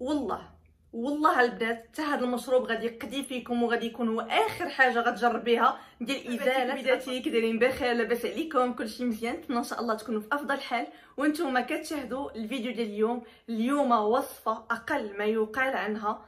والله البنات حتى هذا المشروب غادي يقضي فيكم وغادي يكون هو اخر حاجه غتجربيها ديال ازاله. بداتي كي دايرين بخير؟ لاباس عليكم؟ كلشي مزيان؟ نتمنى ان شاء الله تكونوا في افضل حال. وانتم كتشاهدوا الفيديو ديال اليوم وصفه اقل ما يقال عنها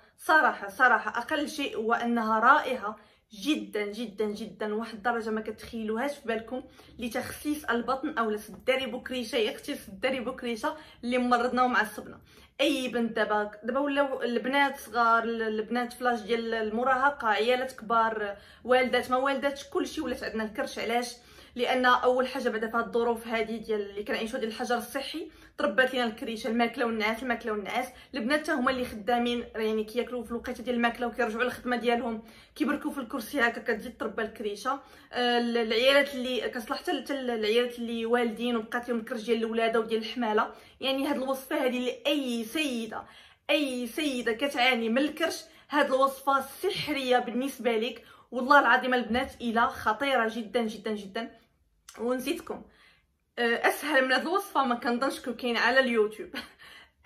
صراحه اقل شيء هو انها رائعه جدا جدا جدا، واحد الدرجه ما كتخيلوهاش في بالكم، لتخسيس البطن او لسداري بكريشه، يختي سداري بكريشه اللي مرضنا ومعصبنا. اي بنت دابا ولاو البنات صغار، البنات فلاش ديال المراهقه، عيالات كبار، والدات ما والداتش، كلشي ولات عندنا الكرش. علاش؟ لان اول حاجه بعدا في هاد الظروف هذه ديال اللي كنعيشوا ديال الحجر الصحي تربات لينا الكريشه، الماكله والنعاس. البنات حتى هما اللي خدامين، يعني كياكلوا في الوقيته ديال الماكله وكيرجعوا للخدمه ديالهم كيبركوا في الكرسي هكا كتزيد تربى الكريشه. العيالات اللي كتصلح حتى العيالات اللي والدين وبقات لهم الكرش ديال الولاده وديال الحماله. يعني هاد الوصفه هذه لاي سيده كتعاني من الكرش، هاد الوصفه سحريه بالنسبه لك والله العظيم البنات، الى خطيره جدا جدا جدا. ونسيتكم اسهل من هذه الوصفه ما كنظنش كاين على اليوتيوب.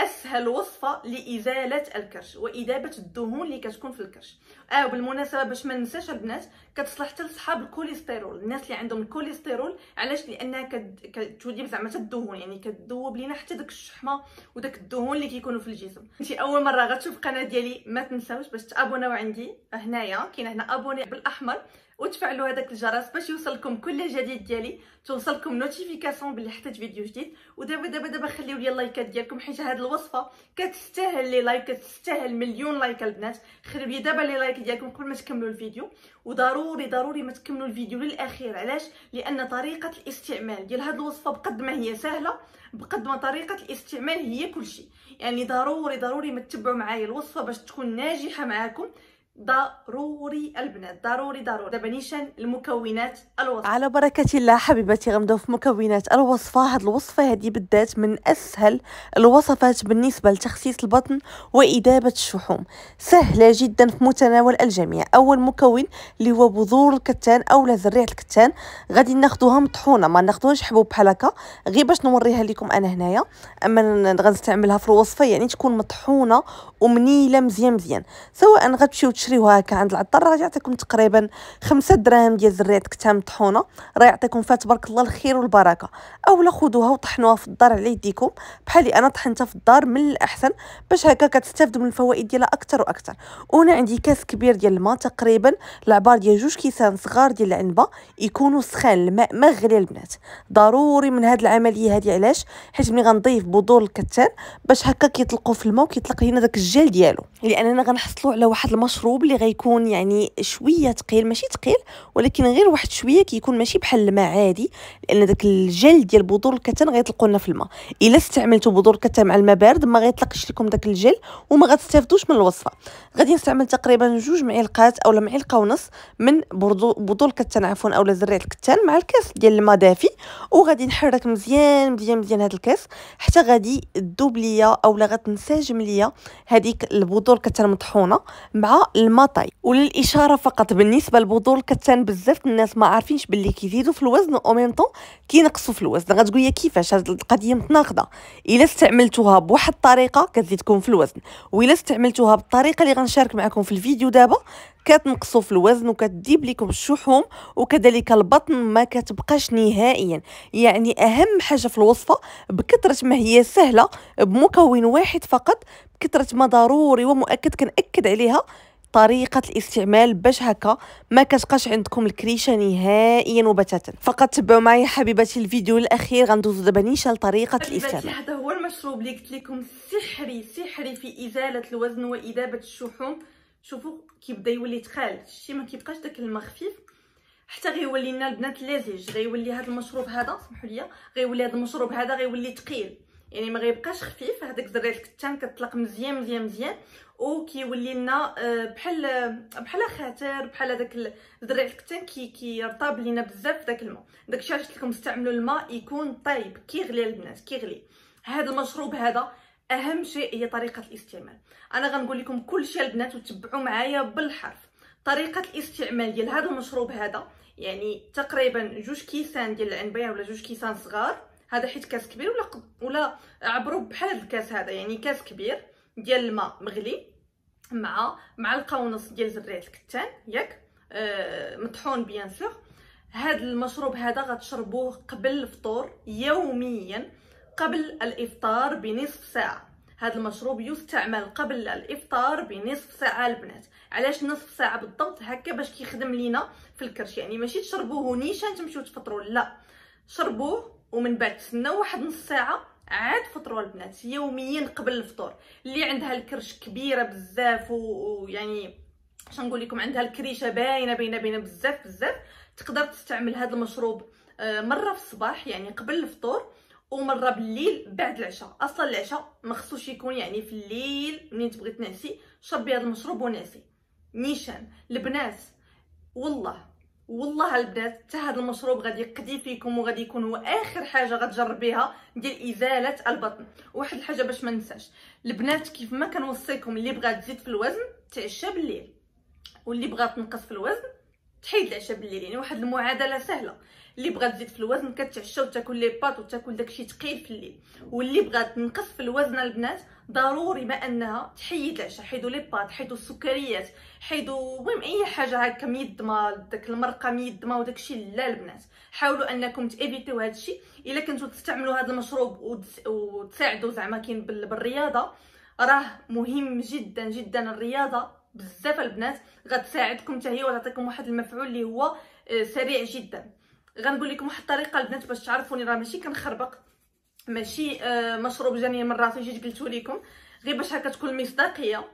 اسهل وصفه لازاله الكرش واذابه الدهون اللي كتكون في الكرش. وبالمناسبه باش ما ننساش البنات، كتصلح حتى لصحاب الكوليسترول، الناس اللي عندهم الكوليسترول. علاش؟ لانها كتذيب زعما حتى الدهون، يعني كتذوب لينا حتى داك الشحمه وداك الدهون اللي كيكونوا في الجسم. انت اول مره غتشوف القناه ديالي ما تنساوش باش تابوناو عندي هنايا، كاين هنا ابوني بالاحمر، وتفعلوا هذاك الجرس باش يوصلكم كل جديد ديالي، توصلكم نوتيفيكاسيون باللي حطيت فيديو جديد. ودابا خليو لي اللايكات ديالكم، حيت هذه الوصفه كتستاهل لي لايك، كتستاهل مليون لايك البنات. خليو لي دابا لي لايك ديالكم قبل ما تكملوا الفيديو، وضروري ما تكملوا الفيديو للاخير. علاش؟ لان طريقه الاستعمال ديال هذه الوصفه بقد ما هي سهله، بقد ما طريقه الاستعمال هي كلشي. يعني ضروري ما تتبعوا معايا الوصفه باش تكون ناجحه معاكم. ضروري البنات، ضروري. دابا نيشان المكونات الوصفه. على بركه الله حبيباتي غنبداو في مكونات الوصفه. هاد الوصفه هذه بالذات من اسهل الوصفات بالنسبه لتخسيس البطن واذابه الشحوم، سهله جدا في متناول الجميع. اول مكون اللي هو بذور الكتان اولا زريعه الكتان، غادي ناخذوها مطحونه، ما ناخذوهاش حبوب بحال هكا، غير باش نوريها لكم انا هنايا. اما غنستعملها في الوصفه يعني تكون مطحونه ومنيله مزيان. سواء غتمشيو تشريوها هكا عند العطار، راه يعطيكم تقريبا 5 دراهم ديال زريعه كتان مطحونه، راه يعطيكم فيها تبارك الله الخير والبركه. اولا خذوها وطحنوها في الدار على يديكم بحال اللي انا طحنتها في الدار، من الاحسن باش هكا كتستافدوا من الفوائد ديالها اكثر واكثر. وهنا عندي كاس كبير ديال الماء، تقريبا العبار ديال 2 كيسان صغار ديال العنبه، يكونوا سخان، الماء مغلي البنات. ضروري من هذه العمليه هذه. علاش؟ حيت ملي غنضيف بذور الكتان باش هكا كيطلقوا في الماء وكيطلق لينا داك الجل ديالو، لاننا غنحصلوا على واحد المشروب اللي غيكون يعني شويه ثقيل، ماشي ثقيل ولكن غير واحد شويه، كيكون ماشي بحال الماء عادي، لان داك الجل ديال بذور الكتان غيطلقوا لنا في الماء. الا استعملتوا بذور الكتان مع الماء بارد ما غيطلقش لكم داك الجل وما غتستافدوش من الوصفه. غادي نستعمل تقريبا 2 معلقات اولا معلقه ونص من بذور الكتان اولا زريعه الكتان مع الكاس ديال الماء دافي، وغادي نحرك مزيان هذا الكاس حتى غادي تذوب ليا اولا غتنسجم ليا هذيك البذور الكتان مطحونه مع الماء طاي. وللاشاره فقط، بالنسبه لبذور الكتان بزاف الناس ما عارفينش باللي كيزيدوا في الوزن او ميم طون كينقصوا في الوزن. غتقول لي كيفاش؟ هذه القضيه متناقضه. الا استعملتوها بواحد الطريقه كتزيدكم في الوزن، والا استعملتوها بالطريقه اللي غنشارك معكم في الفيديو دابا كتنقصوا في الوزن وكتجيب لكم الشحوم، وكذلك البطن ما كتبقاش نهائيا. يعني اهم حاجه في الوصفه بكثره ما هي سهله، بمكون واحد فقط، بكثره ما ضروري ومؤكد كنأكد عليها طريقه الاستعمال باش هكا ما كتبقاش عندكم الكريشه نهائيا وبتاتا. فقط تبعوا معايا حبيباتي الفيديو الاخير، غندوزو دابا نيشان لطريقه الاستعمال. هذا هو المشروب اللي قلت لكم سحري في ازاله الوزن واذابه الشحوم. شوفوا كيبدا يولي تقال، شتي ما كيبقاش داك الماء خفيف، حتى غيولي لنا البنات لازج. غيولي هذا المشروب هذا، سمحوا لي، غيولي هذا المشروب هذا غيولي ثقيل، يعني ما غيبقاش خفيف. هذاك زريعه الكتان كتطلق مزيان وكيولي لنا بحال خاتر، بحال هذاك زريعه الكتان كيرطاب لينا بزاف داك الماء. داكشي علاش قلت لكم استعملوا الماء يكون طايب، كيغلي البنات كيغلي. هذا المشروب هذا اهم شيء هي طريقه الاستعمال. انا غنقول لكم كل شيء البنات وتبعوا معايا بالحرف. طريقه الاستعمال ديال هذا المشروب هذا، يعني تقريبا 2 كيسان ديال العنبه ولا 2 كيسان صغار، هذا حيت كاس كبير، ولا عبروا بحال الكاس هذا، يعني كاس كبير ديال الماء مغلي مع القونص ديال زريعه الكتان ياك مطحون بيان سور. هذا المشروب هذا غتشربوه قبل الفطور يوميا قبل الافطار بنصف ساعه. هذا المشروب يستعمل قبل الافطار بنصف ساعه البنات. علاش نصف ساعه بالضبط؟ هكا باش كيخدم لينا في الكرش، يعني ماشي تشربوه نيشان تمشيو تفطروا، لا شربوه ومن بعد تسناو واحد نص ساعه عاد فطروا البنات يوميا قبل الفطور. اللي عندها الكرش كبيره بزاف ويعني اش نقول لكم عندها الكريشه باينه بزاف تقدر تستعمل هذا المشروب مره في الصباح يعني قبل الفطور، ومره بالليل بعد العشاء. اصلا العشاء ما خصوش يكون يعني في الليل منين تبغي تنعسي شربي هذا المشروب وناسي نيشان البنات. والله البنات حتى هذا المشروب غادي يقضي فيكم وغادي يكون هو اخر حاجه غتجربيها ديال ازاله البطن. واحد الحاجه باش ما ننساش البنات، كيف ما كنوصيكم اللي بغات تزيد في الوزن تعشى بالليل، واللي بغات تنقص في الوزن تحيد العشاء بالليل. يعني واحد المعادله سهله، اللي بغات تزيد في الوزن كتعشى وتاكل لي باط وتاكل داكشي ثقيل في الليل، واللي بغات تنقص في الوزن البنات ضروري ما انها تحيد العشاء. حيدوا لي باط، حيدوا السكريات، حيدوا المهم اي حاجه هكا ميدمه، داك المرقه ميدمه وداكشي لا البنات. حاولوا انكم تيفيتيو هادشي. الا كنتو تستعملوا هذا المشروب وتساعدوا زعما كاين بالرياضه، راه مهم جدا الرياضه بزاف البنات غتساعدكم حتى هي وتعطيكم واحد المفعول اللي هو سريع جدا. غنقول لكم واحد الطريقه البنات باش تعرفوني، راه ماشي كنخربق، ماشي مشروب جاني من راسي جيت قلتو لكم، غير باش هكا تكون المصداقيه.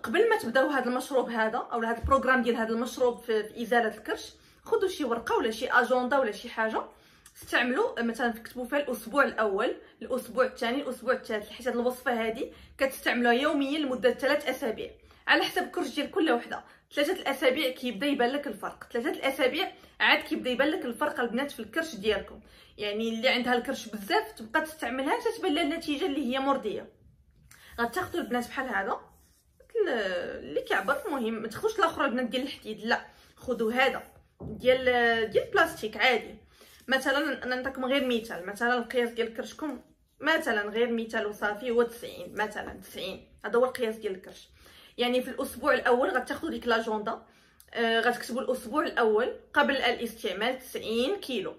قبل ما تبداو هذا المشروب هذا او هذا البروغرام ديال هذا المشروب في ازاله الكرش، خذوا شي ورقه ولا شي اجنده ولا شي حاجه استعملوا مثلا تكتبوا فيها الاسبوع الاول، الاسبوع الثاني، الاسبوع الثالث، حيت هذه الوصفه هذه كتستعملوها يوميا لمده 3 اسابيع على حسب الكرش ديال كل وحده. 3 الاسابيع كيبدا يبان لك الفرق، 3 الاسابيع عاد كيبدا يبان لك الفرق البنات في الكرش ديالكم. يعني اللي عندها الكرش بزاف تبقى تستعملها تتبان لها النتيجه اللي هي مرضيه. غتاخذوا البنات بحال هذا اللي كيعبر، المهم ما تاخذوش الاخر البنات ديال الحديد، لا خذوا هذا ديال البلاستيك عادي. مثلا انا نعطيكم غير مثال، مثلا القياس ديال كرشكم مثلا غير مثال وصافي هو 90 مثلا 90، هذا هو القياس ديال الكرش. يعني في الاسبوع الاول غتاخذوا ديك لاجوندا، غتكتبوا الاسبوع الاول قبل الاستعمال 90 كيلو.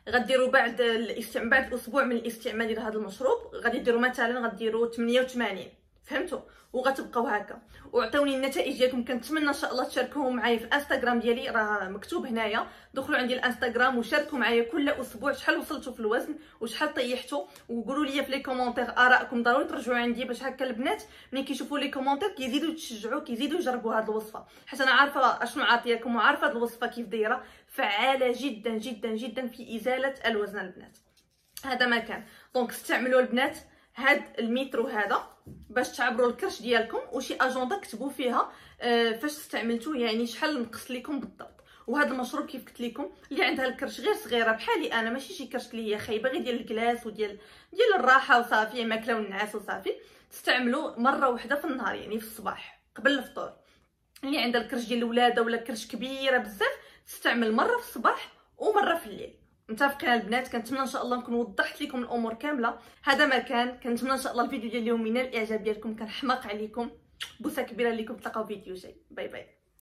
غديروا بعد الاسبوع من الاستعمال ديال هذا المشروب غادي ديروا مثلا غديروا 88، فهمتوا؟ وغتبقاو هكا وعطيوني النتائج ديالكم. كنتمنى ان شاء الله تشاركوهم معايا في الانستغرام ديالي، راه مكتوب هنايا. دخلوا عندي الانستغرام وشاركوا معايا كل اسبوع شحال وصلتوا في الوزن وشحال طيحتوا، وقولوا لي في لي كومونتير ارائكم. ضروري ترجعوا عندي باش هكا البنات ملي كيشوفوا لي كومونتير كيزيدوا يتشجعوا، كيزيدوا يجربوا هذه الوصفه، حيت انا عارفه اشنو عاطياكم وعارفه هذه الوصفه كيف دايره، فعاله جدا في ازاله الوزن البنات. هذا ما كان. دونك استعملوا البنات هاد المترو هذا باش تعبروا الكرش ديالكم، وشي اجنده كتبوا فيها فاش استعملتوه، يعني شحال نقص لكم بالضبط. وهذا المشروب كيف قلت لكم اللي عندها الكرش غير صغيره بحالي انا، ماشي شي كرش اللي هي خايبه غير ديال الكلاس وديال الراحه وصافي، ماكله والنعاس وصافي، تستعملوا مره واحده في النهار يعني في الصباح قبل الفطور. اللي عندها الكرش ديال الولاده ولا كرش كبيره بزاف تستعمل مره في الصباح ومره في الليل. متفقين البنات؟ كنتمنى ان شاء الله نكون وضحت لكم الامور كامله. هذا ما كان. كنتمنى ان شاء الله الفيديو ديال اليوم من الاعجاب ديالكم، كنحماق عليكم، بوسه كبيره لكم، تلقاو فيديو جاي، باي باي.